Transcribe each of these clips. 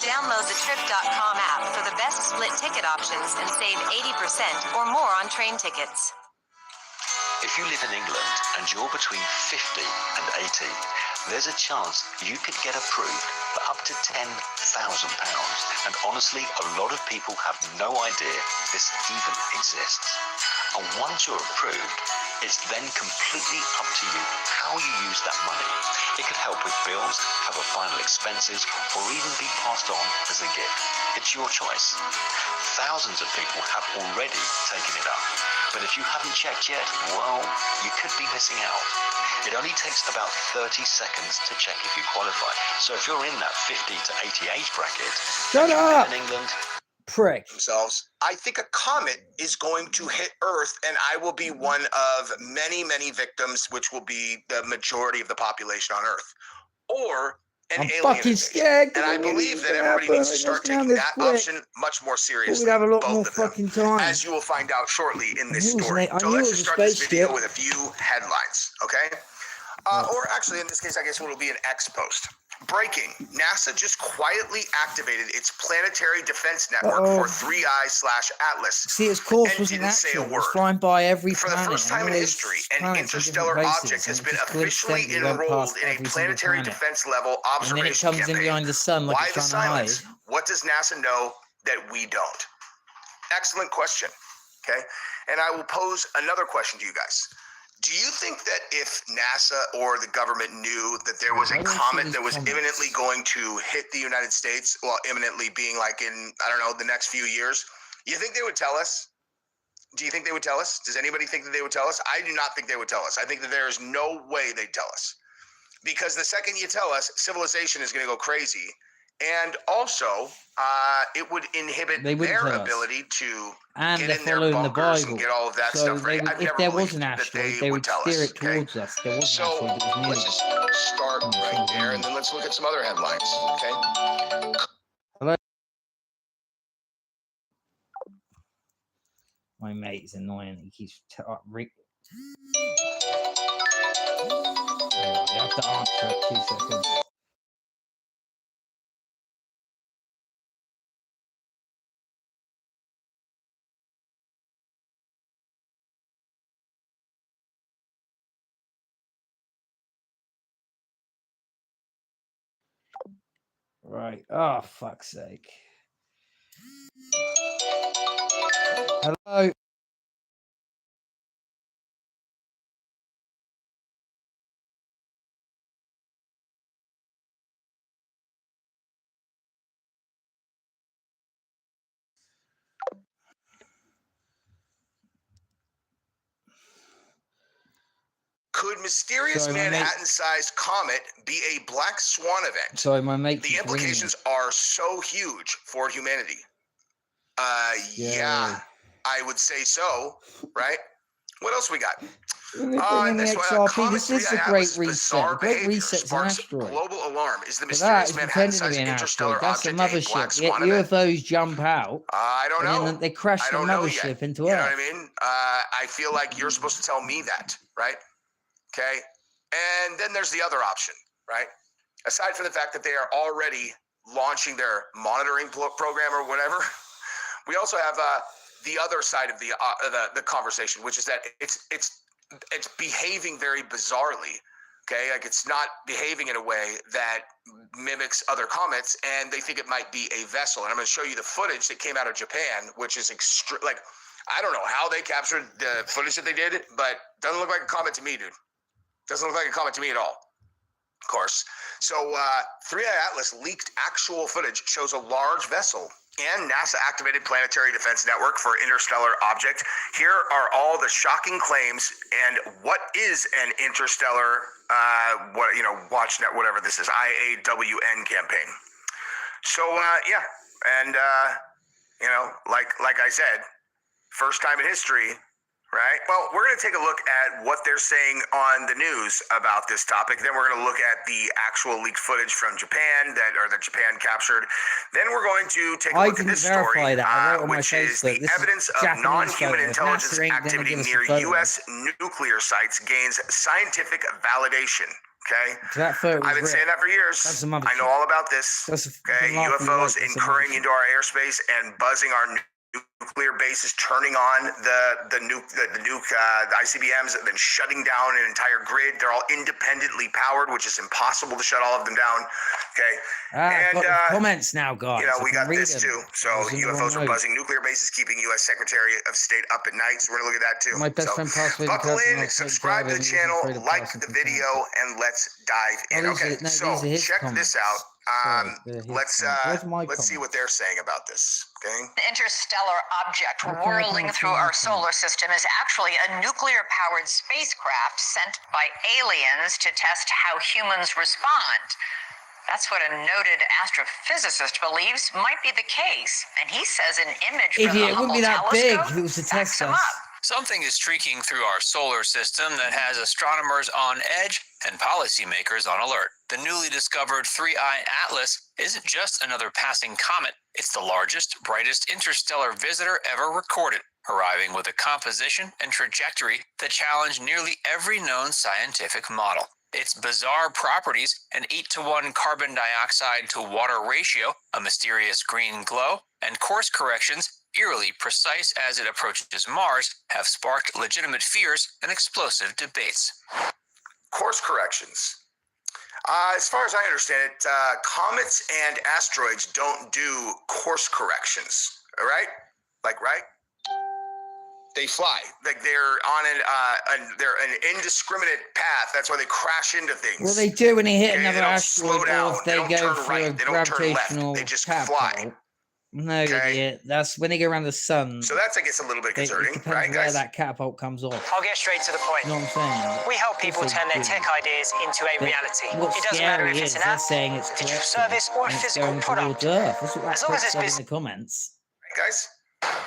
Download the Trip.com app for the best split ticket options and save 80% or more on train tickets. If you live in England and you're between 50 and 80, there's a chance you could get approved for up to £10,000. And honestly, a lot of people have no idea this even exists. And once you're approved, it's then completely up to you how you use that money. It could help with bills, cover final expenses, or even be passed on as a gift. It's your choice. Thousands of people have already taken it up. But if you haven't checked yet, well, you could be missing out. It only takes about 30 seconds to check if you qualify. So if you're in that 50 to 80 age bracket, Shut up! in England, prick. Themselves, I think a comet is going to hit Earth, and I will be one of many, many victims, which will be the majority of the population on Earth. Or an I'm alien fucking invasion. scared. And I believe that everybody needs to start taking that option much more seriously. We'd have a lot both more of them, fucking time. as you will find out shortly in this I knew it was story. an- I So knew let's it just was a start this video spaceship. with a few headlines, okay? Or actually, in this case, I guess it'll be an X post. Breaking. NASA just quietly activated its planetary defense network for 3i/Atlas. See, its course and wasn't didn't say actual. a It was word. flying by every For the planet. first time in history, an interstellar object has been officially enrolled in a planetary defense level And then it observation comes in campaign. behind the sun like Why it's the trying to hide. silence? What does NASA know that we don't? Excellent question. Okay. And I will pose another question to you guys. Do you think that if NASA or the government knew that there was a comet that was imminently going to hit the United States, well, imminently being like in, I don't know, the next few years, you think they would tell us? Do you think they would tell us? Does anybody think that they would tell us? I do not think they would tell us. I think that there is no way they'd tell us. Because the second you tell us, civilization is going to go crazy. And also, it would inhibit their ability to get in their bunkers and get all of that stuff ready. I've never believed that they would tell us. Okay? So let's just start right there, and then let's look at some other headlines. Okay. Hello? My mate is annoying. He keeps you have to answer it 2 seconds. Right. Oh, fuck's sake. Hello? Could mysterious Manhattan-sized comet be a black swan event? Sorry, my mate. The implications are so huge for humanity. Yeah, I would say so, right? What else we got? This is a great reset. Great reset's an asteroid. Global alarm. Is the mysterious Manhattan-sized interstellar That's a object a mothership. black Yet swan event? UFOs jump out. I don't know. And then they crash the mothership into Earth. You know what I mean? I feel like you're supposed to tell me that, right? Okay. And then there's the other option, right? Aside from the fact that they are already launching their monitoring program or whatever, we also have the other side of the conversation, which is that it's behaving very bizarrely. Okay, like it's not behaving in a way that mimics other comets, and they think it might be a vessel. And I'm going to show you the footage that came out of Japan, which is like I don't know how they captured the footage that they did, but doesn't look like a comet to me, dude. Doesn't look like a comet to me at all. Of course. So 3i/Atlas leaked actual footage shows a large vessel and NASA-activated planetary defense network for interstellar object. Here are all the shocking claims and what is an interstellar, WatchNet, whatever this is, IAWN campaign. So yeah, and like I said, first time in history. Right. Well, we're going to take a look at what they're saying on the news about this topic. Then we're going to look at the actual leaked footage from Japan that Japan captured. Then we're going to take a look at this story, which is the evidence of non-human intelligence activity near U.S. nuclear sites gains scientific validation. Okay. That photo I've been saying that for years. That's some other I know shit. all about this. Okay. UFOs incurring into our airspace and buzzing our nuclear bases, turning on the ICBMs, and then shutting down an entire grid. They're all independently powered, which is impossible to shut all of them down. Okay. And got the comments now, guys. You know, we got this too. So UFOs are buzzing nuclear bases, keeping U.S. Secretary of State up at night. So we're gonna look at that too. My best friend passed away. Buckle in, subscribe to the channel, like the video, and let's dive in. Okay. So check this out. Let's see what they're saying about this. Okay. The interstellar object whirling through our solar system is actually a nuclear-powered spacecraft sent by aliens to test how humans respond. That's what a noted astrophysicist believes might be the case, and he says an image from the Hubble telescope backs him up. Something is streaking through our solar system that has astronomers on edge and policymakers on alert. The newly discovered 3I Atlas isn't just another passing comet. It's the largest, brightest interstellar visitor ever recorded, arriving with a composition and trajectory that challenge nearly every known scientific model. Its bizarre properties, an 8-to-1 carbon dioxide to water ratio, a mysterious green glow, and course corrections eerily precise as it approaches Mars, have sparked legitimate fears and explosive debates. Course corrections. As far as I understand it, comets and asteroids don't do course corrections, all right? Right? They fly. Like they're on they're an indiscriminate path. That's why they crash into things. Well, they do when they hit another they asteroid, or if they go through a gravitational they just catapult. fly. No, idiot. That's when they go around the sun. So that's, I guess, a little bit concerning, it right, depends guys? where that catapult comes off. I'll get straight to the point. You know what I'm saying? We help people turn their tech ideas into a reality. What's It doesn't matter if scary it's is an they're app, saying it's a digital corrected, service, or a and it's physical going product. towards Earth. That's what that As long as prick it's said in the comments. Right, guys?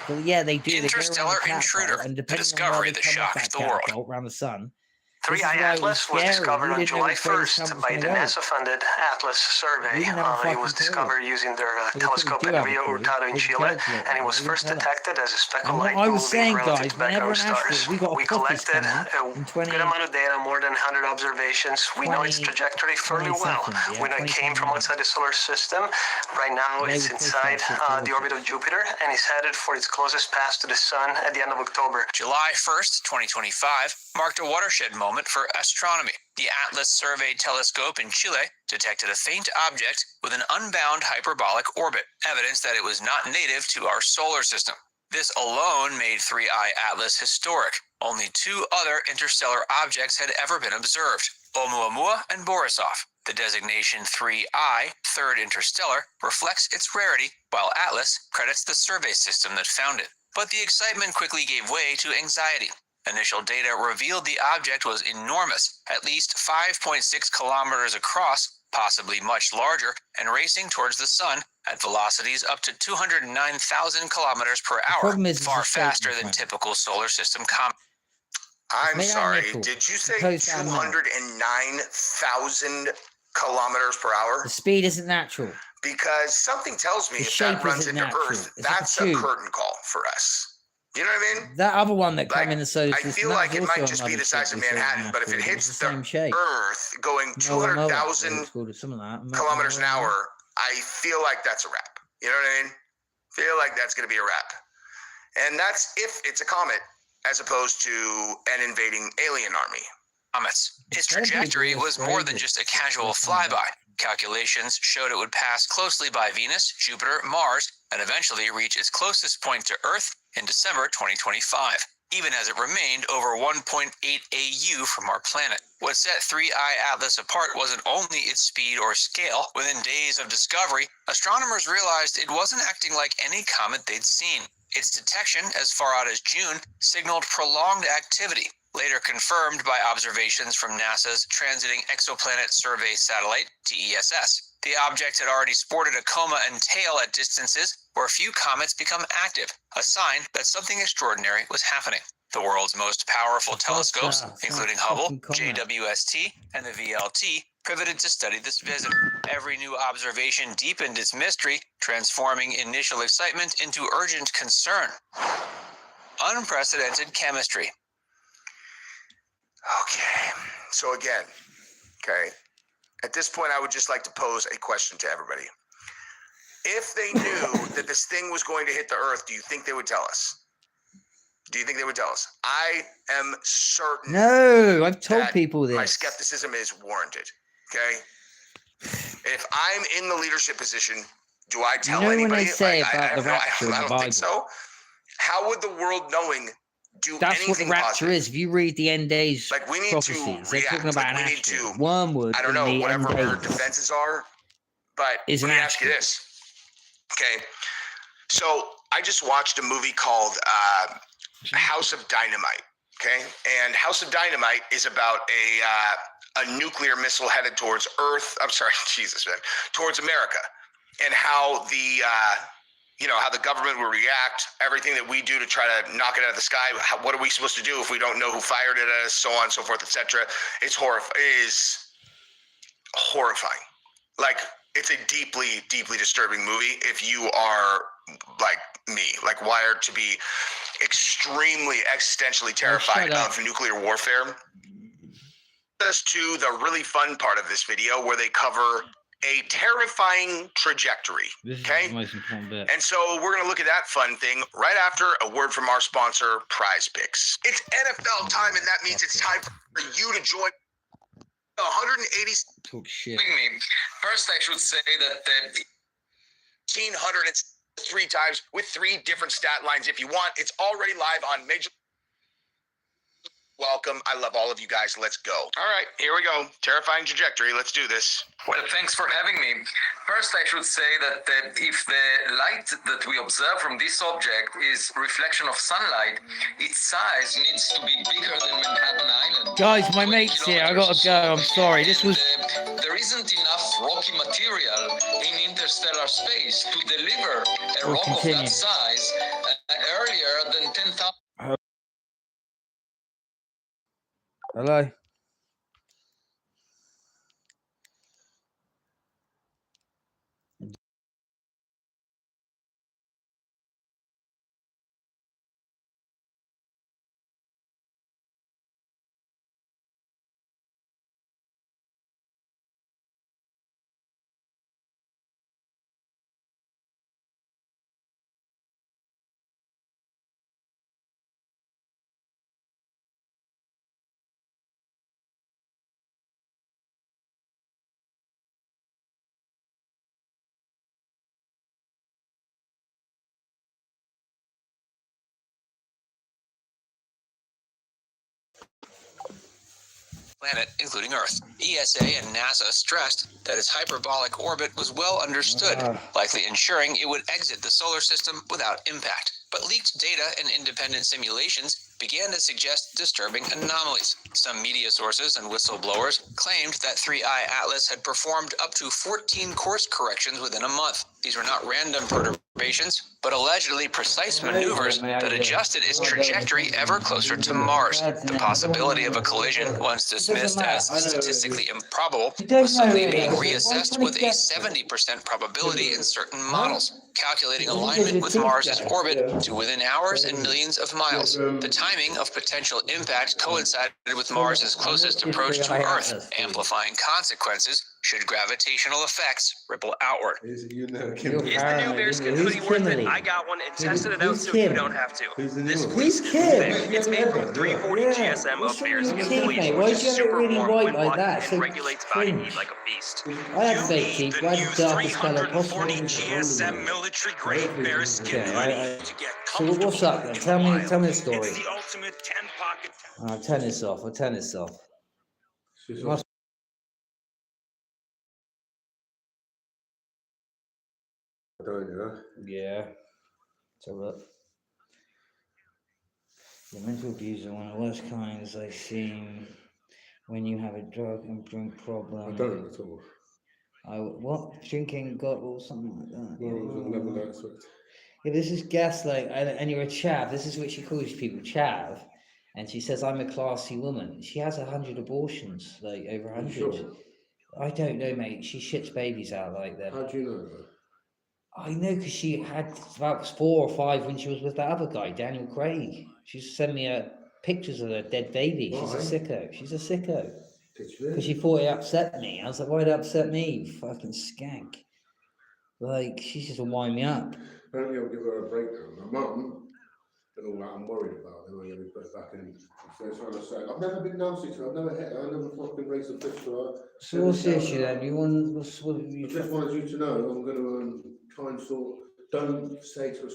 But yeah, they do. Interstellar they go around the Intruder, catapult, and the depending discovery on where that they come off shocked that the world. catapult around the sun. 3I Atlas was discovered on July 1st by the NASA-funded Atlas survey. It was discovered using their telescope at Rio Hurtado in Chile, and it was first detected as a speckle light moving relative to background stars. We collected a good amount of data, more than 100 observations. We know its trajectory fairly well. We know it came from outside the solar system. Right now, it's inside the orbit of Jupiter, and is headed for its closest pass to the sun at the end of October. July 1st, 2025, marked a watershed moment for astronomy. The Atlas Survey Telescope in Chile detected a faint object with an unbound hyperbolic orbit, evidence that it was not native to our solar system. This alone made 3I Atlas historic. Only 2 other interstellar objects had ever been observed, Oumuamua and Borisov. The designation 3I, Third Interstellar, reflects its rarity, while Atlas credits the survey system that found it. But the excitement quickly gave way to anxiety. Initial data revealed the object was enormous, at least 5.6 kilometers across, possibly much larger, and racing towards the sun at velocities up to 209,000 kilometers per hour, far faster than typical solar system comets. I'm sorry, did you say 209,000 kilometers per hour? The speed isn't natural. Because something tells me if that runs into Earth, that's a curtain call for us. You know what I mean? That other one that came in the solar system, I feel like it might just be the size of Manhattan, but if it hits the Earth going 200,000 kilometers an hour, I feel like that's a wrap. You know what I mean? Feel like that's going to be a wrap. And that's if it's a comet, as opposed to an invading alien army. Comets. Its trajectory was more than just a casual flyby. Calculations showed it would pass closely by Venus, Jupiter, Mars, and eventually reach its closest point to Earth in December 2025, even as it remained over 1.8 AU from our planet. What set 3I Atlas apart wasn't only its speed or scale. Within days of discovery, astronomers realized it wasn't acting like any comet they'd seen. Its detection, as far out as June, signaled prolonged activity, later confirmed by observations from NASA's Transiting Exoplanet Survey Satellite, TESS. The object had already sported a coma and tail at distances where few comets become active, a sign that something extraordinary was happening. The world's most powerful telescopes, including Hubble, JWST, and the VLT, pivoted to study this visit. Every new observation deepened its mystery, transforming initial excitement into urgent concern. Unprecedented chemistry. Okay, so again, Okay. At this point, I would just like to pose a question to everybody. If they knew that this thing was going to hit the Earth, do you think they would tell us? Do you think they would tell us? I am certain. No, I've told people this. My skepticism is warranted. Okay. If I'm in the leadership position, do I tell anybody? When they say about the rapture I in the don't think Bible. so. How would the world knowing do That's anything what the rapture positive? is. If you read the end days Like we need prophecies, to they're react. talking about Like an we need asteroid. to. Wormwood. I don't know. in the Whatever end our days defenses are, but is let an me ask you asteroid. this. Okay. So I just watched a movie called House of Dynamite. Okay, and House of Dynamite is about a nuclear missile headed towards Earth. I'm sorry, Jesus, man, towards America, and how the how the government will react. Everything that we do to try to knock it out of the sky. What are we supposed to do if we don't know who fired it at us? So on and so forth, etc. It's horrifying. Like it's a deeply, deeply disturbing movie. If you are like me, like wired to be extremely existentially terrified of nuclear warfare. Us to the really fun part of this video where they cover a terrifying trajectory. Okay. And so we're going to look at that fun thing right after a word from our sponsor, Prize Picks. It's NFL time, and that means it's time for you to join 180. Talk shit. First, I should say that the 1,503 times with 3 different stat lines. If you want, it's already live on Major. Welcome. I love all of you guys. Let's go. All right, here we go. Terrifying trajectory. Let's do this. Well, thanks for having me. First, I should say that if the light that we observe from this object is reflection of sunlight, its size needs to be bigger than Manhattan Island. Guys, my mate's here. I gotta go. I'm sorry. This was. There isn't enough rocky material in interstellar space to deliver a rock of that size earlier than 10,000. Hello. Planet, including Earth. ESA and NASA stressed that its hyperbolic orbit was well understood, likely ensuring it would exit the solar system without impact. But leaked data and independent simulations began to suggest disturbing anomalies. Some media sources and whistleblowers claimed that 3I Atlas had performed up to 14 course corrections within a month. These were not random perturbations, but allegedly precise maneuvers that adjusted its trajectory ever closer to Mars. The possibility of a collision, once dismissed as statistically improbable, was suddenly being reassessed with a 70% probability in certain models, calculating alignment with Mars's orbit to within hours and millions of miles. The timing of potential impact coincided with Mars's closest approach to Earth, amplifying consequences should gravitational effects ripple outward. Is the new bearskin hoodie worth it? I got one and tested it out so you don't have to. This Who's Kim? It's made from 340 GSM of bearskin fleece, Why which is is it super really warm white when like walking that? and So regulates body cringe. heat like a beast. I have You fake need teeth. the Why new the darkest colour 340 possible? GSM military grade bearskin hoodie to get So comfortable. what's up then? Tell me the story. It's the ultimate 10-pocket. I'll turn this off. I'll turn this off. Yeah. So look. The mental abuse are one of the worst kinds I've seen when you have a drug and drink problem. I don't at all. What? Drinking got or something like that? Never that sort. Yeah, this is gaslight, and you're a chav. This is what she calls people, chav. And she says, I'm a classy woman. She has 100 abortions, like over 100. Sure? I don't know, mate. She shits babies out like that. How do you know that? I know because she had about 4 or 5 when she was with that other guy, Daniel Craig. She used to send me pictures of her dead baby. She's a sicko. She's a sicko. Because she thought it upset me. I was like, why'd it upset me, you fucking skank? Like, she's just to wind me up. Apparently, I'll give her a breakdown. My mum and all that, I'm worried about. Then I'm going to be put back in. So trying to say, I've never been nasty to her. I've never hit her. I never fucking raised a fist to her. So what's the issue then? You want? What I just wanted you to know. I'm going to try and sort. Don't say to her.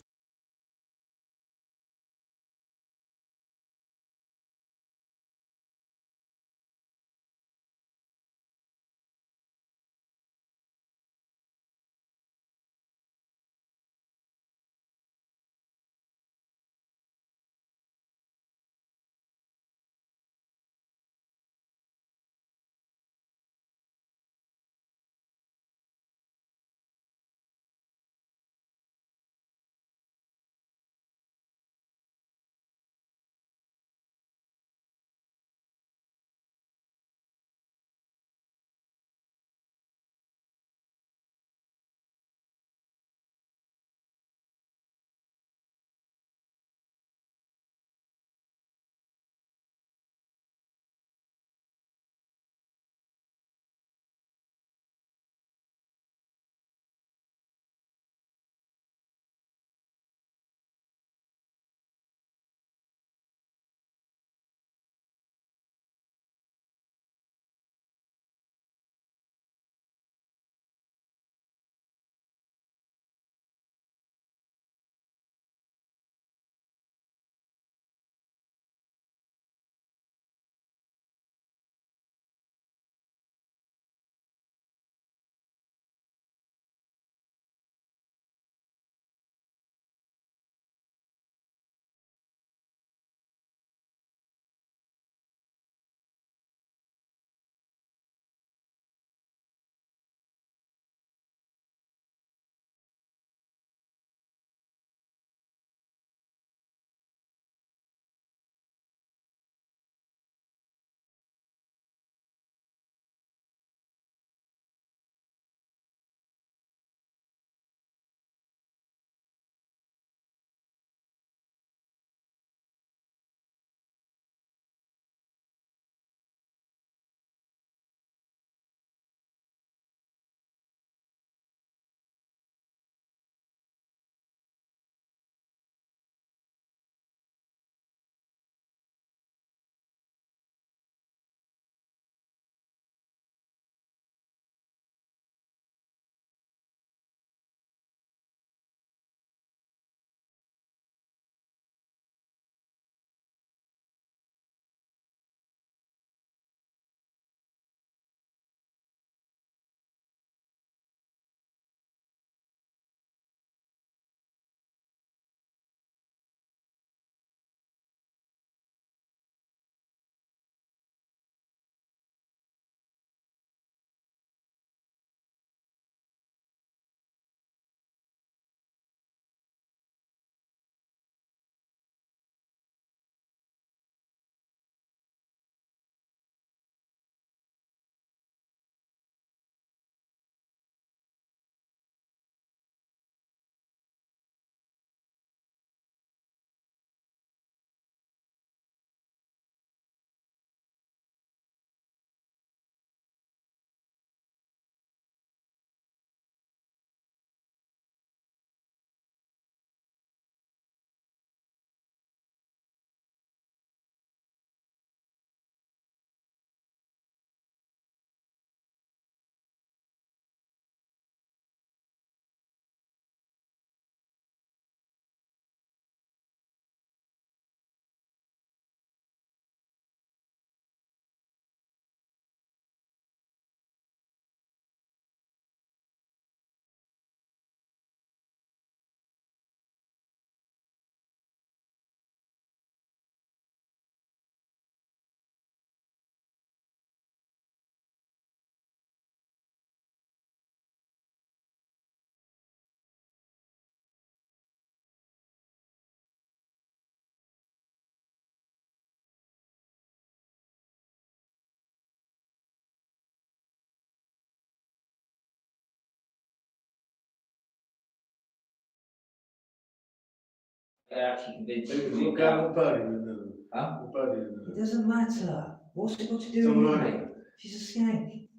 Actually convinced you. Look out, what bird in the Huh? What bird in It doesn't matter. What's it got to do Someone with like me? it. She's a skank.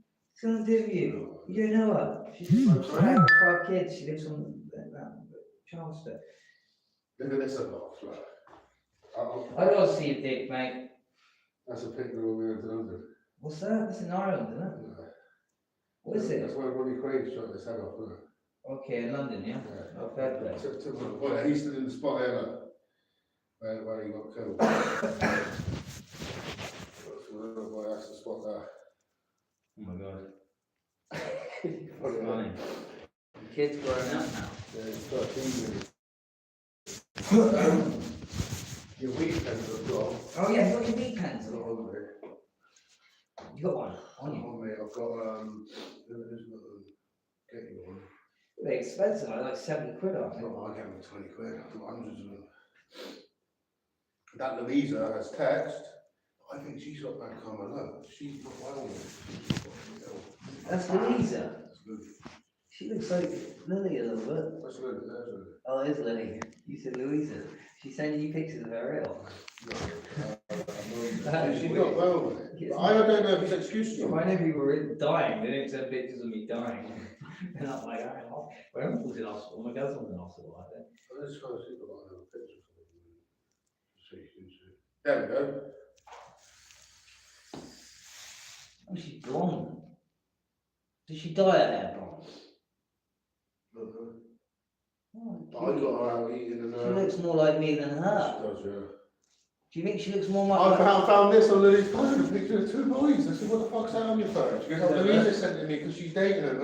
What's gonna do with you? You don't know her. She's married with 5 kids. She lives on Charleston. Look at this lot, flat. I gotta see a dick, mate. That's a picture of me in London. What's that? That's in Ireland, isn't it? No. What is it? That's where Ronnie Craig shot his head off, isn't it? Okay, in London, yeah? Oh, fair play. Well, he's still in the spot there, where he got killed. That's the spot there. Oh my god. What's funny? The kid's growing up now. Yeah, he's 13. Your wheat pencil as well. Oh yeah, you got your meat pencil. On me. You got one on you? On me, I've got get you one. They're expensive, like 70 quid, aren't they? No, I get them 20 quid, I do hundreds of them. That Louisa has text. I think she's got that karma low. She's not well with it. That's Louisa. That's good. She looks like Lily a little bit. That's good, that's good. Oh, it is Lily. You said Louisa. She's sending you pictures of her ill. She's not well with it. But I don't know if it's excuses. If I knew you were dying, they didn't send pictures of me dying. And I'm like, I don't know. My uncle's in hospital, my cousin's in hospital like that. Let's try to see if I have a picture for you. There we go. Oh, she's blonde. Did she dye her hair blonde? Oh, I got her out eating and she looks more like me than her. She does, yeah. Do you think she looks more like I found this on Lily's phone, a picture of 2 boys. I said, what the fuck's that on your phone? She goes, oh, Louisa sent it to me because she's dating them.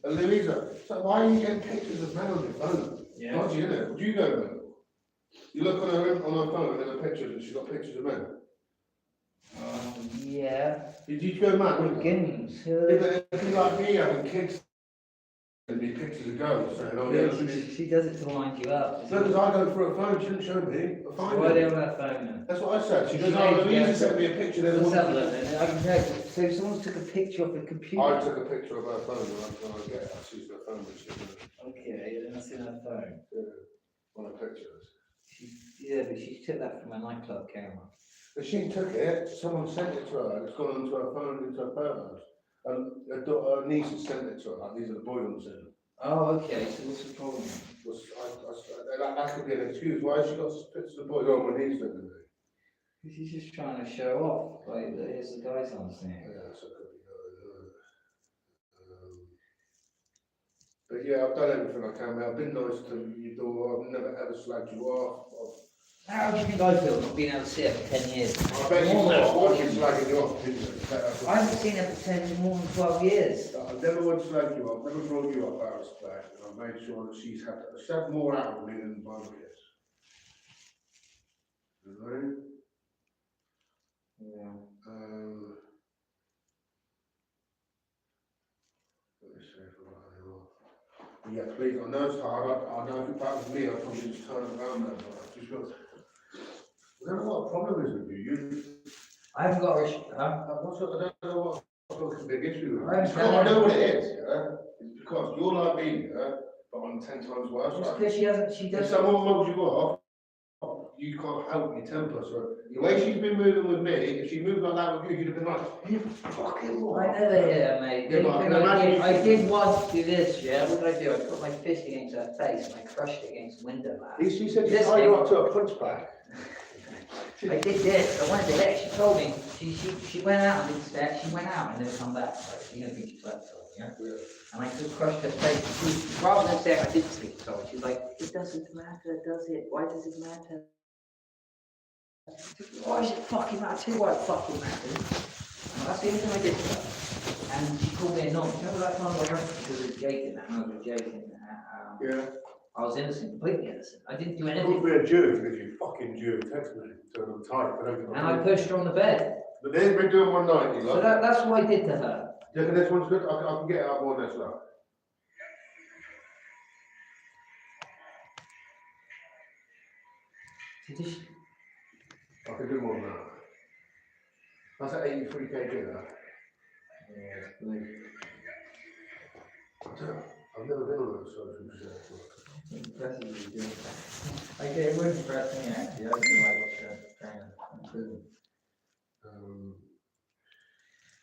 And Louisa. So why are you getting pictures of men on your phone? Yeah. Dodgy, isn't it? Would you go, man? You look on her phone and there's a picture and she's got pictures of men. Yeah. Did you go mad, wouldn't you? Games. If you like me having kids, there'd be pictures of girls saying, oh yeah, She does it to wind you up. so does I go through a phone, she didn't show me. Why are they on that phone then? That's what I said. She goes, oh, Louisa sent me a picture. There's Let's one. have a look then. I can tell you. So someone took a picture of the computer. I took a picture of her phone when I get it. I see her phone when she's Okay, then that's in her phone. on her pictures. Yeah, but she took that from a nightclub camera. But she took it, someone sent it to her, and it's gone onto her phone, into her photos. And her niece had sent it to her, like, these are the boys I'm seeing. Oh, okay, so what's the problem? That could be an excuse. Why has she got pictures of the boys on when he's looking at me? She's just trying to show off. Like, here's the guys I'm seeing. Yeah, so it could be but yeah, I've done everything I can, mate. I've been nice to you, I've never ever slagged you off. How do you think I feel not being able to see her for 10 years? I bet you I've been slagging you off, didn't you? I haven't seen her for more than 12 years. I've never once slagged you off, never brought you up out of respect, and I've made sure that she's had more out of me than my kids. You know what I mean? Yeah. Let me see if I've got any more. Yeah, please, I know it's hard, I know if that was me, I'd probably just turn around there, but I've just got... I don't know what the problem is with you. I haven't got a I don't know what's the big issue. I I know what it is, yeah? It's because you're like me, yeah? But I'm 10 times worse. Just because she If doesn't. someone mugs you off, you can't help your temper. So the way she's been moving with me, if she moved like that with you, you'd have been like, you fucking what? I never hear her, mate. Yeah, but I did once do this, yeah. What did I do? I put my fist against her face and I crushed it against the window mat. She said you tied you up to a punch bag. I did this. I wanted to let. She told me. She went out and did that. She went out and never come back. Like, you don't think she slept so, yeah? And I just crushed her face. Rather than saying I didn't sleep so, she's like, it doesn't matter, does it? Why does it matter? Why does it fucking matter? I tell you why it fucking matters. And that's the only thing I did to her. And she called me a non. Remember that time I went because of Jake and that? I was with Jake and Yeah. I was innocent, completely innocent. I didn't do Don't anything. be a Jew because you fucking Jew. Text me. Turn them tight. And I pushed her on the bed. But they've been doing 190, So like. that's what I did to her. Do you reckon this one's good? I can get it out more next time. I can do more than that. That's at 83 kg now. I've never been on that social before. Okay, it wouldn't impress me actually. I do like watching her trainer.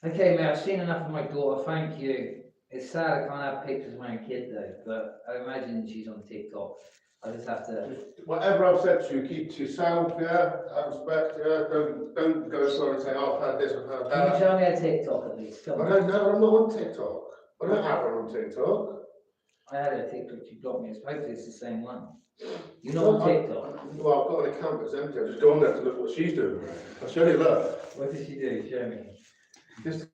Okay, mate, I've seen enough of my daughter, thank you. It's sad I can't have pictures of my own kid though, but I imagine she's on TikTok. I just have to... Whatever I've said to you, keep to yourself, yeah? I respect, yeah? Don't go for and say, oh, I've had this, I've had Can you that. show me a TikTok at least? Come I on. don't know, I'm not on TikTok. I don't have her on TikTok. I had a TikTok, you blocked me, hopefully it's the same one. You're not on TikTok? Well, I've got an account that's empty, I just go on there to look what she's doing. I'll show you, look. What did she do? Show me. Just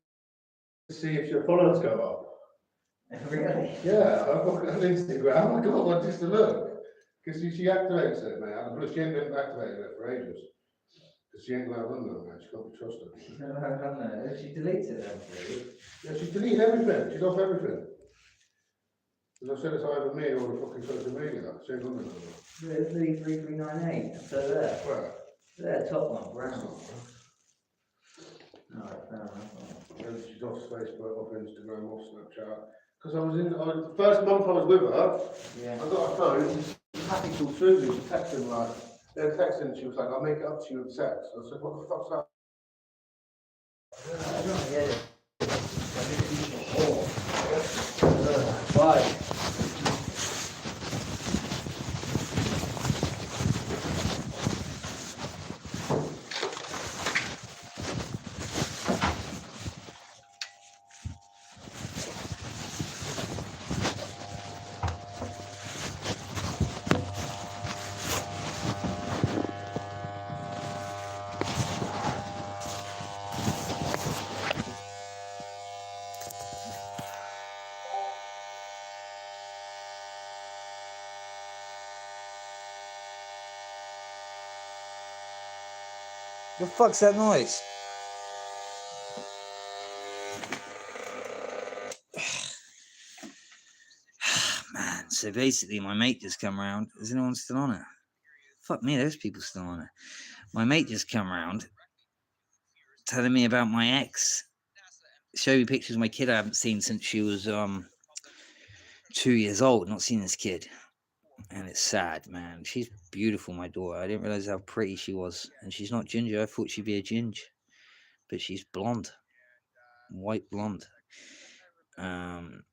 to see if your followers go up. Really? Yeah, I've got an Instagram, I got one just to look. Because she activates it, mate, but she ain't been activating it for ages. Because she ain't allowed on there, man, she can't be trusted. She's never had done that. She deletes it then, really. Yeah, she's deleted everything, she's off everything. As I said, it's either me or the fucking social media, she ain't on there no more. There's the 3398, so there. Where? There, top one, brown. Alright, fair enough. And she's off Facebook, off Instagram, off Snapchat. Because the first month I was with her, Yeah. I got a phone, happy till Susie, she texted me like, they're texting, she was like, I'll make it up to you in text. I said, what the fuck's that? I don't get it. Why? The fuck's that noise? Man, so basically my mate just come around. Is anyone still on it? Fuck me, there's people still on it. My mate just come around telling me about my ex. Show me pictures of my kid I haven't seen since she was 2 years old. Not seen this kid. And it's sad, man. She's beautiful, my daughter. I didn't realize how pretty she was. And she's not ginger. I thought she'd be a ginger. But she's blonde. White blonde. And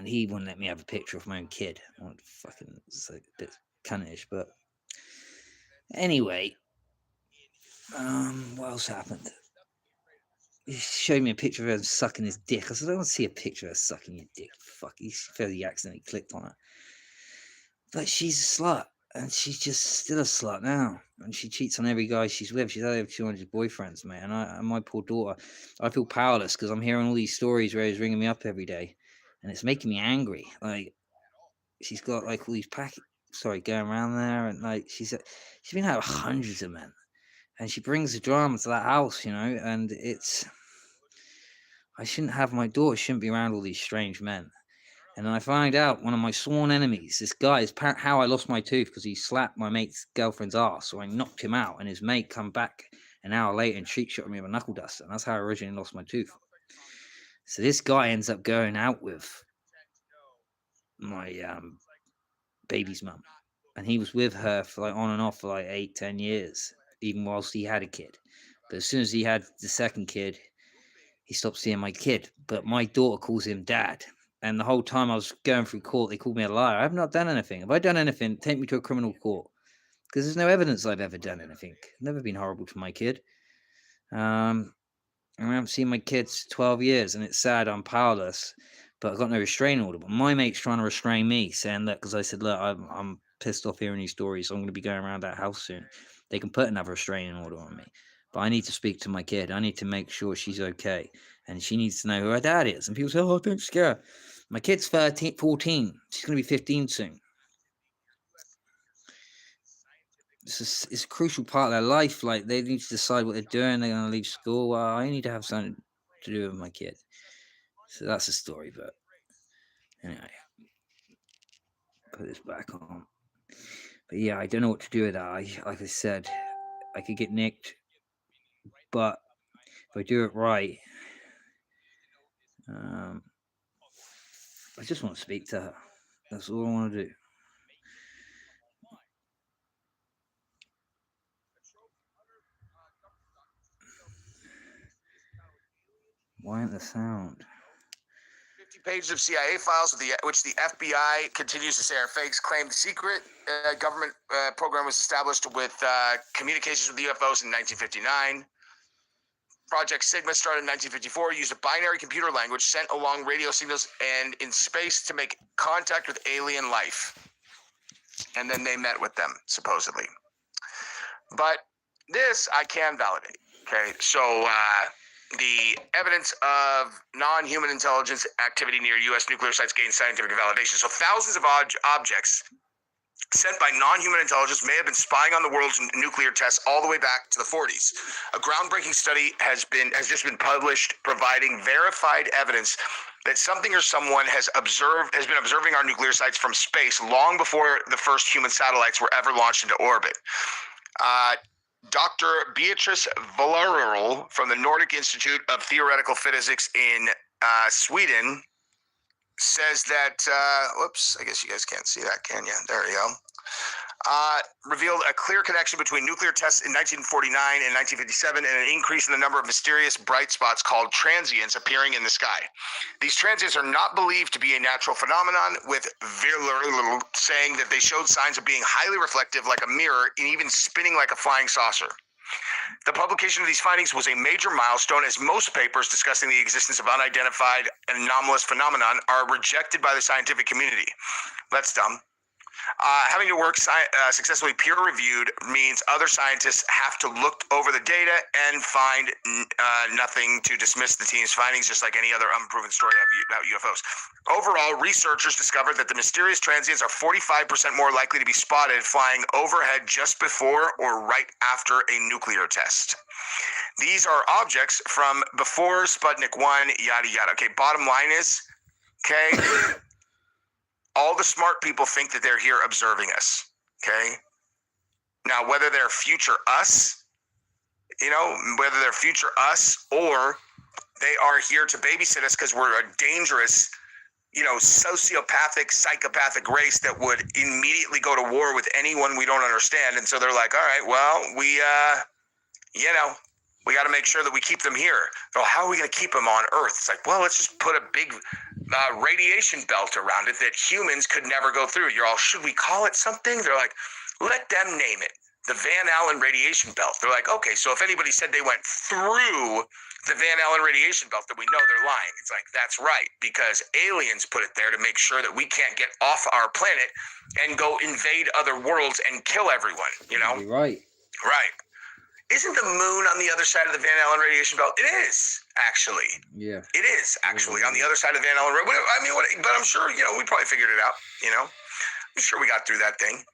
he wouldn't let me have a picture of my own kid. Fucking, it's like a bit cuntish, but anyway, what else happened? He showed me a picture of her sucking his dick. I said, I don't want to see a picture of her sucking your dick. Fuck, he felt he accidentally clicked on it. But she's a slut, and she's just still a slut now. And she cheats on every guy she's with. She's had over 200 boyfriends, mate. And my poor daughter, I feel powerless because I'm hearing all these stories where he's ringing me up every day, and it's making me angry. Like, she's got like all these going around there, and like she's been out with hundreds of men, and she brings the drama to that house, you know. And I shouldn't have my daughter shouldn't be around all these strange men. And then I find out one of my sworn enemies, this guy, is how I lost my tooth because he slapped my mate's girlfriend's ass. So I knocked him out, and his mate come back an hour later and cheek shot me with a knuckle duster. And that's how I originally lost my tooth. So this guy ends up going out with my baby's mum, and he was with her for like on and off for like 8-10 years, even whilst he had a kid. But as soon as he had the second kid, he stopped seeing my kid. But my daughter calls him dad. And the whole time I was going through court, they called me a liar. I have not done anything. If I done anything, take me to a criminal court. Because there's no evidence I've ever done anything. I've never been horrible to my kid. I haven't seen my kids 12 years, and it's sad I'm powerless. But I've got no restraining order. But my mate's trying to restrain me, saying that because I said, look, I'm pissed off hearing these stories, so I'm going to be going around that house soon. They can put another restraining order on me. But I need to speak to my kid. I need to make sure she's okay. And she needs to know who her dad is. And people say, oh, don't scare her. My kid's 14. She's going to be 15 soon. It's a crucial part of their life. Like, they need to decide what they're doing. They're going to leave school. Well, I need to have something to do with my kid. So that's a story. But anyway, put this back on. But yeah, I don't know what to do with that. Like I said, I could get nicked. But if I do it right, I just want to speak to her. That's all I want to do. Why isn't the sound? 50 pages of CIA files, which the FBI continues to say are fakes, claim the secret government program was established with communications with the UFOs in 1959. Project Sigma started in 1954, used a binary computer language sent along radio signals and in space to make contact with alien life. And then they met with them, supposedly. But this I can validate. Okay, so the evidence of non-human intelligence activity near U.S. nuclear sites gained scientific validation. So thousands of objects sent by non-human intelligence may have been spying on the world's nuclear tests all the way back to the 40s. A groundbreaking study has just been published, providing verified evidence that something or someone has been observing our nuclear sites from space long before the first human satellites were ever launched into orbit. Dr. Beatrice Villarreal from the Nordic Institute of Theoretical Physics in Sweden says that, whoops, I guess you guys can't see that, can you? There you go. Revealed a clear connection between nuclear tests in 1949 and 1957 and an increase in the number of mysterious bright spots called transients appearing in the sky. These transients are not believed to be a natural phenomenon, with Villarreal saying that they showed signs of being highly reflective like a mirror and even spinning like a flying saucer. The publication of these findings was a major milestone, as most papers discussing the existence of unidentified anomalous phenomenon are rejected by the scientific community. That's dumb. Having your work successfully peer-reviewed means other scientists have to look over the data and find nothing to dismiss the team's findings, just like any other unproven story about UFOs. Overall, researchers discovered that the mysterious transients are 45% more likely to be spotted flying overhead just before or right after a nuclear test. These are objects from before Sputnik 1, yada, yada. Okay, bottom line is, okay, all the smart people think that they're here observing us, okay? Now, whether they're future us, whether they're future us or they are here to babysit us because we're a dangerous, sociopathic, psychopathic race that would immediately go to war with anyone we don't understand. And so they're like, all right, well, we got to make sure that we keep them here. So how are we going to keep them on Earth? It's like, well, let's just put a big radiation belt around it that humans could never go through. You're all, should we call it something? They're like, let them name it. The Van Allen radiation belt. They're like, okay, so if anybody said they went through the Van Allen radiation belt, then we know they're lying. It's like, that's right, because aliens put it there to make sure that we can't get off our planet and go invade other worlds and kill everyone, Right. Right. Isn't the moon on the other side of the Van Allen radiation belt? It is, actually. Yeah. It is, actually, on the other side of the Van Allen. But I'm sure, we probably figured it out, I'm sure we got through that thing.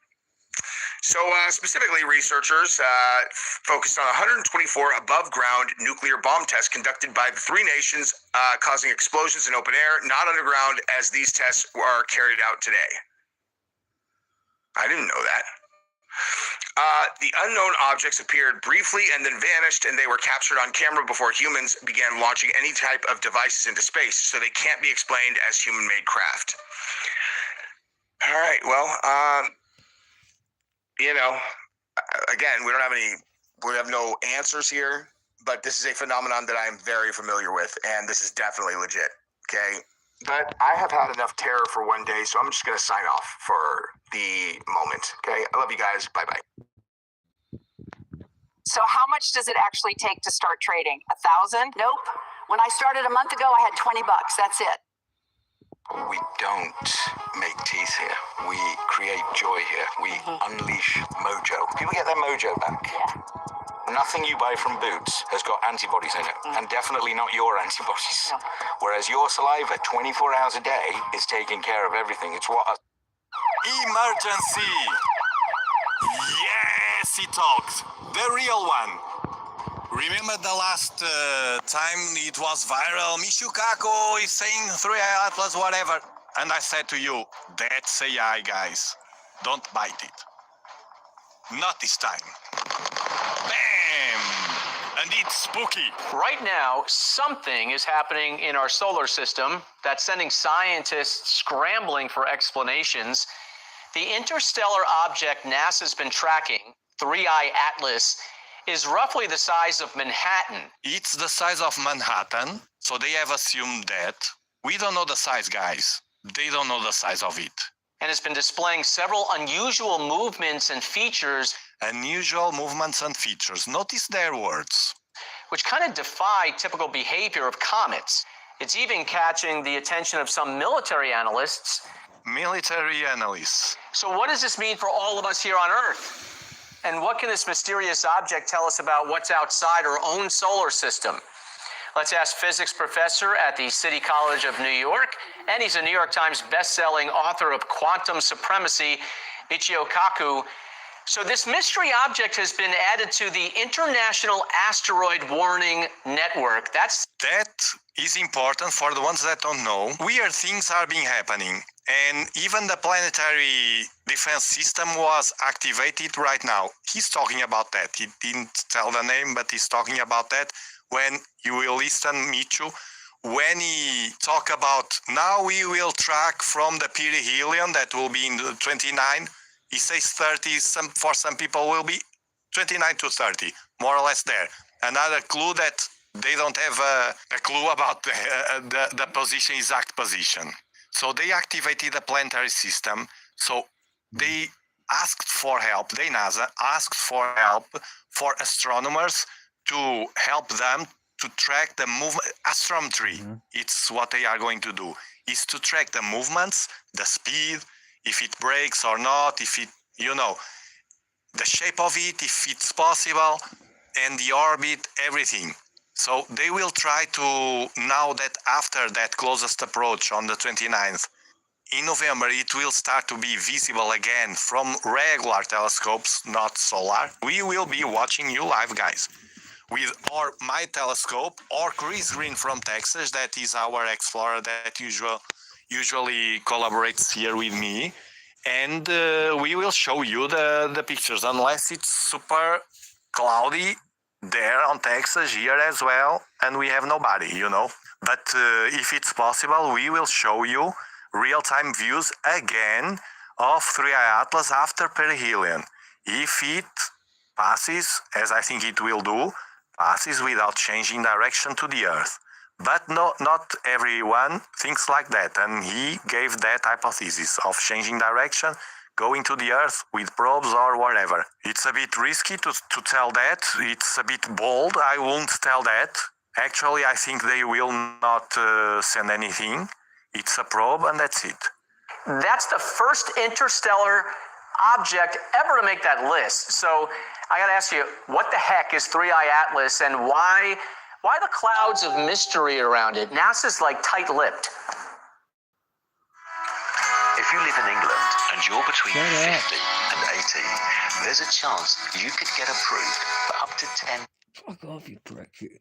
So specifically, researchers focused on 124 above-ground nuclear bomb tests conducted by the three nations, causing explosions in open air, not underground, as these tests are carried out today. I didn't know that. The unknown objects appeared briefly and then vanished, and they were captured on camera before humans began launching any type of devices into space, so they can't be explained as human-made craft. All right, well, again, we have no answers here, but this is a phenomenon that I'm very familiar with, and this is definitely legit, okay? But I have had enough terror for one day, so I'm just going to sign off for the moment, okay? I love you guys. Bye-bye. So how much does it actually take to start trading? 1,000? Nope. When I started a month ago, I had $20. That's it. We don't make teeth here. We create joy here. We unleash mojo. People get their mojo back. Yeah. Nothing you buy from Boots has got antibodies in it, and definitely not your antibodies. No. Whereas your saliva 24 hours a day is taking care of everything. It's what a... Emergency! Yes, he talks. The real one. Remember the last time it was viral? Michukako is saying 3AI plus whatever. And I said to you, that's AI, guys. Don't bite it. Not this time. Bam! And it's spooky. Right now, something is happening in our solar system that's sending scientists scrambling for explanations. The interstellar object NASA's been tracking, 3I Atlas, is roughly the size of Manhattan. It's the size of Manhattan, So they have assumed that. We don't know the size, guys. They don't know the size of it. And it's been displaying several unusual movements and features. Unusual movements and features. Notice their words. Which kind of defy typical behavior of comets. It's even catching the attention of some military analysts. Military analysts. So what does this mean for all of us here on Earth? And what can this mysterious object tell us about what's outside our own solar system? Let's ask physics professor at the City College of New York, and he's a New York Times best-selling author of Quantum Supremacy, Micky TV. So this mystery object has been added to the International Asteroid Warning Network. That is important for the ones that don't know. Weird things are being happening. And even the planetary defense system was activated right now. He's talking about that. He didn't tell the name, but he's talking about that. When you will listen, Michu, when he talk about now we will track from the perihelion that will be in the 29, he says 30, for some people will be 29 to 30, more or less there. Another clue that they don't have a clue about the position, exact position. So they activated the planetary system. So they asked for help. NASA asked for help for astronomers to help them to track the movement. Astrometry, it's what they are going to do, is to track the movements, the speed, if it breaks or not, if it, the shape of it, if it's possible, and the orbit, everything. So they will try to, now that after that closest approach on the 29th, in November, it will start to be visible again from regular telescopes, not solar. We will be watching you live, guys, with my telescope or Chris Green from Texas, that is our explorer that usually collaborates here with me. And we will show you the pictures, unless it's super cloudy there on Texas, here as well, and we have nobody, But if it's possible, we will show you real-time views again of 3i Atlas after perihelion. If it passes, as I think it will do, passes without changing direction to the Earth. But not everyone thinks like that, and he gave that hypothesis of changing direction, going to the Earth with probes or whatever. It's a bit risky to tell that. It's a bit bold. I won't tell that. Actually, I think they will not send anything. It's a probe, and that's it. That's the first interstellar object ever to make that list. So I got to ask you, what the heck is 3i Atlas, and why the clouds of mystery around it? NASA's like tight-lipped. If you live in England and you're between 50 and 80, there's a chance you could get approved for up to 10,000. Fuck off, you prick.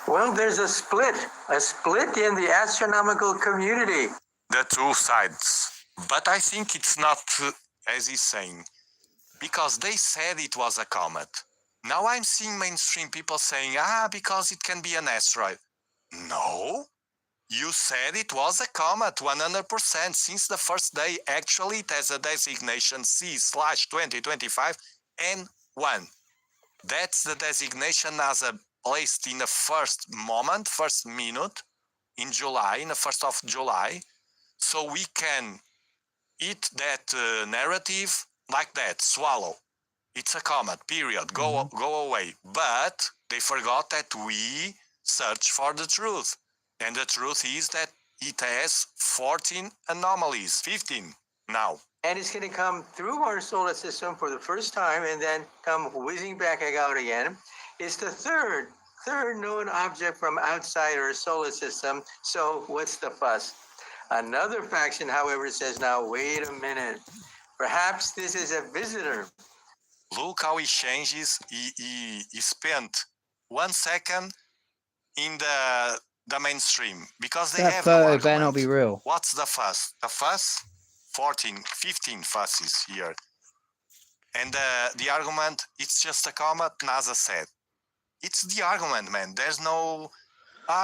Well, there's a split in the astronomical community. The two sides. But I think it's not as he's saying, because they said it was a comet. Now I'm seeing mainstream people saying, because it can be an asteroid. No, you said it was a comet 100% since the first day. Actually, it has a designation C/2025 N1. That's the designation NASA placed in the first minute in July, in the 1st of July. So we can eat that narrative like that, swallow. It's a comet, period, go away. But they forgot that we search for the truth. And the truth is that it has 14 anomalies, 15 now. And it's going to come through our solar system for the first time and then come whizzing back out again. It's the third known object from outside our solar system. So what's the fuss? Another faction, however, says, now, wait a minute. Perhaps this is a visitor. Look how he changes. He spent 1 second in the mainstream because they have no better not be real. What's the fuss? The fuss? 15 fusses here. And the argument, it's just a comet, NASA said. It's the argument, man. There's no,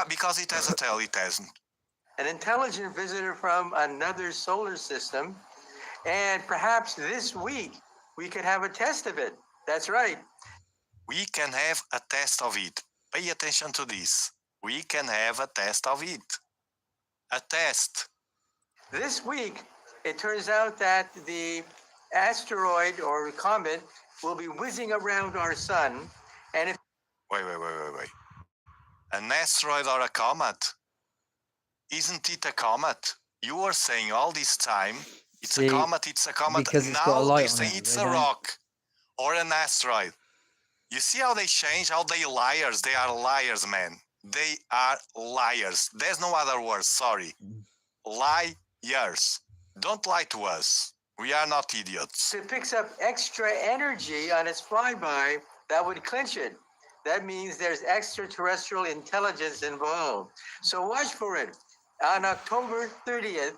because it has a tail, it hasn't. An intelligent visitor from another solar system. And perhaps this week we could have a test of it. That's right. We can have a test of it. Pay attention to this. We can have a test of it. A test. This week, it turns out that the asteroid or comet will be whizzing around our sun, and if Wait. An asteroid or a comet? Isn't it a comet? You were saying all this time, it's a comet. Because it's now got a light they're on saying it, it's they a don't- rock or an asteroid. You see how they change, how they liars? They are liars, man. They are liars. There's no other word, sorry. Liars. Don't lie to us. We are not idiots. it picks up extra energy on its flyby, that would clinch it. That means there's extraterrestrial intelligence involved. So watch for it. On October 30th,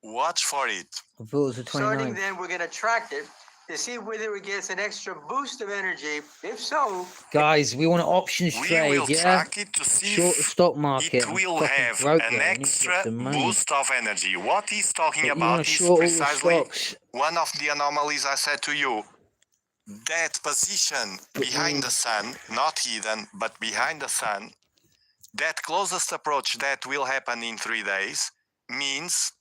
Watch for it. I thought it was the starting 29th. then, we're going to track it to see whether it gets an extra boost of energy. If so, Guys, we want options We trade, will yeah? track it to see Short the if stock market. it will I'm fucking have broke, an bro. I need to get extra some money. boost of energy. What he's talking But you about wanna is short all the precisely stocks. one of the anomalies I said to you. That position behind the sun, not hidden, but behind the sun, that closest approach that will happen in 3 days means,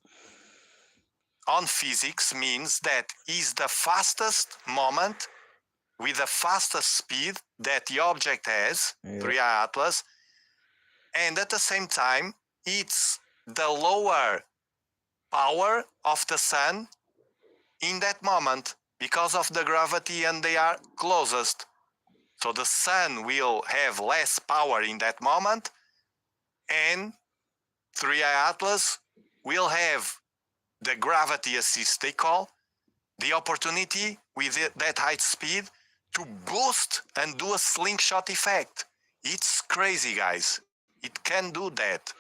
on physics, means that is the fastest moment with the fastest speed that the object has, 3i Atlas, and at the same time, it's the lower power of the sun in that moment because of the gravity, and they are closest. So the sun will have less power in that moment, and 3i Atlas will have the gravity assist, they call, the opportunity with that high speed to boost and do a slingshot effect. It's crazy, guys. It can do that.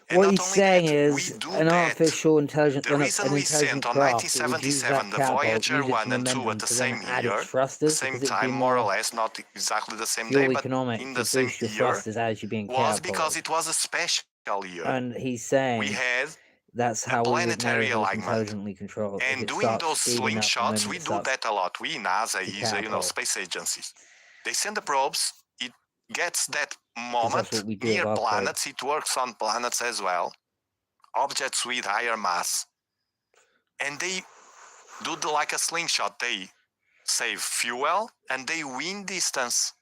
And What not he's only saying that, is we do an that. artificial intelligence, The an reason we intelligent sent on craft that would use 1977 that the catapult, Voyager use it 1 to and 2 momentum at the to then same add year, its the thrusters, same because it would be time, more or more less, not exactly the same fuel day, but economic in to the same boost your year, thrusters as you're being was because catapulted. it was a special year. And he's saying We had that's a how we would know planetary if it was alignment. intelligently controlled. If And it doing starts those speeding up the slingshots, moment we it do starts that a lot. We, NASA, to is, catapult. space agencies. They send the probes, it gets that Because moment that's what we do near with our probe. planets. It works on planets as well, objects with higher mass. And they do like a slingshot. They save fuel and they win distance.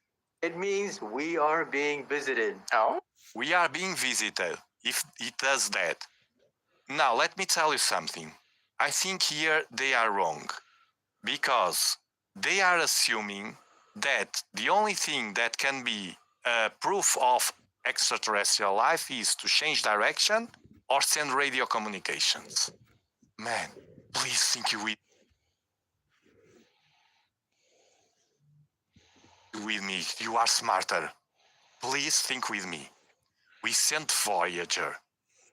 it means we are being visited. Oh? We are being visited if it does that. Now, let me tell you something. I think here they are wrong because they are assuming that the only thing that can be proof of extraterrestrial life is to change direction or send radio communications. Man, please think with me. You are smarter. Please think with me. We sent Voyager,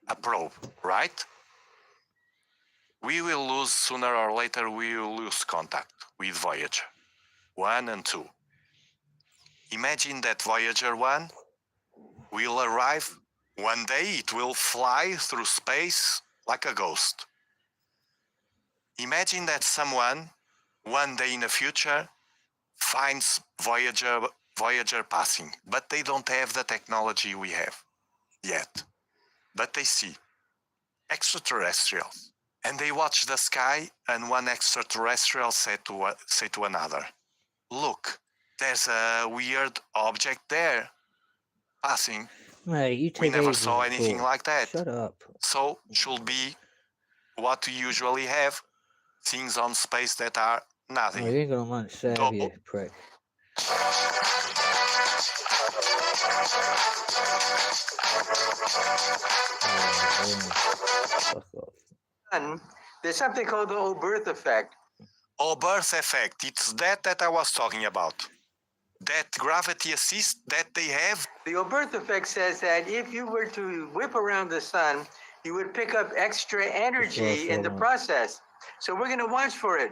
a probe, right? We will lose sooner or later, we will lose contact with Voyager 1 and 2. Imagine that Voyager 1 will arrive one day, it will fly through space like a ghost. Imagine that someone one day in the future finds Voyager passing, but they don't have the technology we have yet. But they see extraterrestrials. And they watch the sky, and one extraterrestrial say to another, "Look, there's a weird object there passing. Hey, you We take never ages saw to anything talk. like that." Shut up. So should be what we usually have, things on space that are Oh, nothing. you ain't got much to say, have you, prick? Fuck off. There's something called the old birth effect. Birth effect, it's that I was talking about. That gravity assist that they have. The old birth effect says that if you were to whip around the sun, you would pick up extra energy in the process. So we're going to watch for it.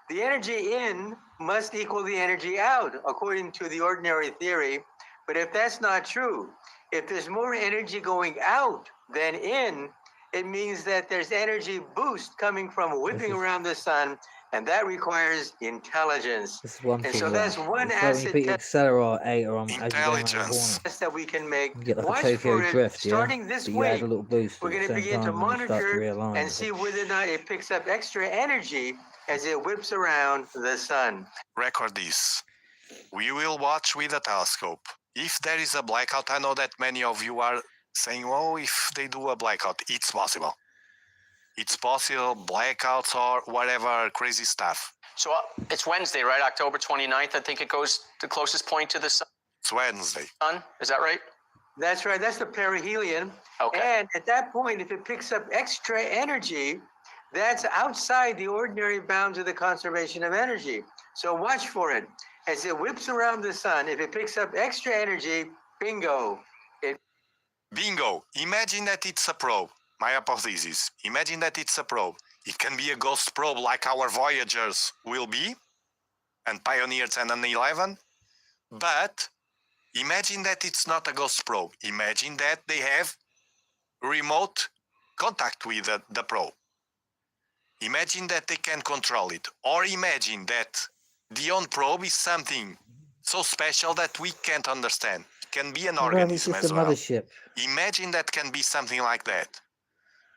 The energy in must equal the energy out, according to the ordinary theory. But if that's not true, if there's more energy going out than in, it means that there's energy boost coming from whipping around the sun And that requires intelligence. This is one And thing. so that's one it's like when you acid put your test accelerator on as you're going around the Intelligence. corner. that we can make. You get like Watch a Tokyo for it drift, yeah? starting this But you add week. a little boost We're at the going to same begin to time and you start to monitor realign. and see whether or not it picks up extra energy as it whips around the sun. Record this. We will watch with a telescope. If there is a blackout, I know that many of you are saying, oh, if they do a blackout, it's possible. It's possible, blackouts or whatever crazy stuff. So it's Wednesday, right? October 29th, I think it goes the closest point to the sun. It's Wednesday. Is that right? That's right. That's the perihelion. Okay. And at that point, if it picks up extra energy, that's outside the ordinary bounds of the conservation of energy. So watch for it. As it whips around the sun, if it picks up extra energy, bingo. Bingo. Imagine that it's a probe. My hypothesis. Imagine that it's a probe. It can be a ghost probe like our Voyagers will be, and Pioneer 10 and 11. But imagine that it's not a ghost probe. Imagine that they have remote contact with the probe. Imagine that they can control it. Or imagine that the on-probe is something so special that we can't understand. It can be an organism as well. Mothership. Imagine that can be something like that.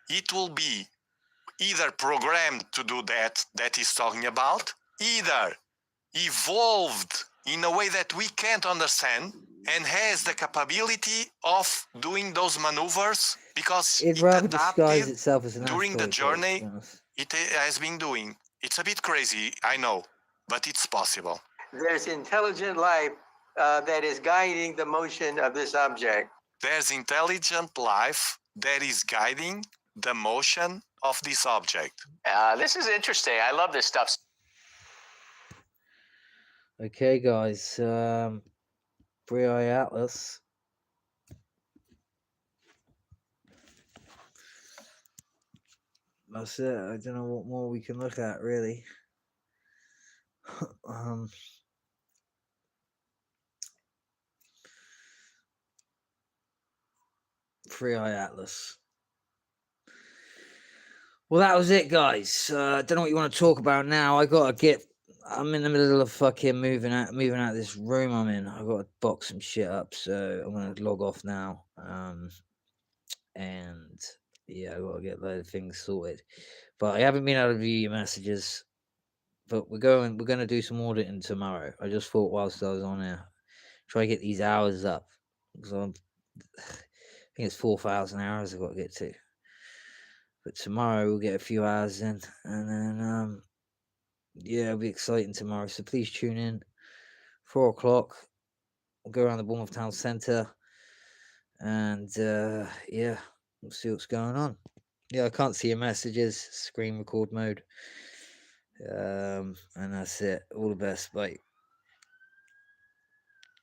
It will be either programmed to do that he's talking about, either evolved in a way that we can't understand and has the capability of doing those maneuvers because It'd it rather disguise adapted itself as an during the asteroid, journey. to be honest. It has been doing. It's a bit crazy, I know, but it's possible. There's intelligent life that is guiding the motion of this object. There's intelligent life that is guiding the motion of this object. This is interesting. I love this stuff. Okay, guys. Free Eye Atlas. That's it. I don't know what more we can look at, really. Free Eye Atlas. Well, that was it, guys. I don't know what you want to talk about now. I'm in the middle of fucking moving out of this room I'm in. I got to box some shit up, so I'm gonna log off now. And yeah, I gotta get a load of things sorted. But I haven't been able to view your messages. But we're gonna do some auditing tomorrow. I just thought whilst I was on here, try to get these hours up because I think it's 4,000 hours I've got to get to. But tomorrow we'll get a few hours in, and then yeah, it'll be exciting tomorrow. So please tune in. 4 o'clock. We'll go around the Bournemouth Town Centre, and yeah, we'll see what's going on. Yeah, I can't see your messages. Screen record mode. And that's it. All the best. Bye.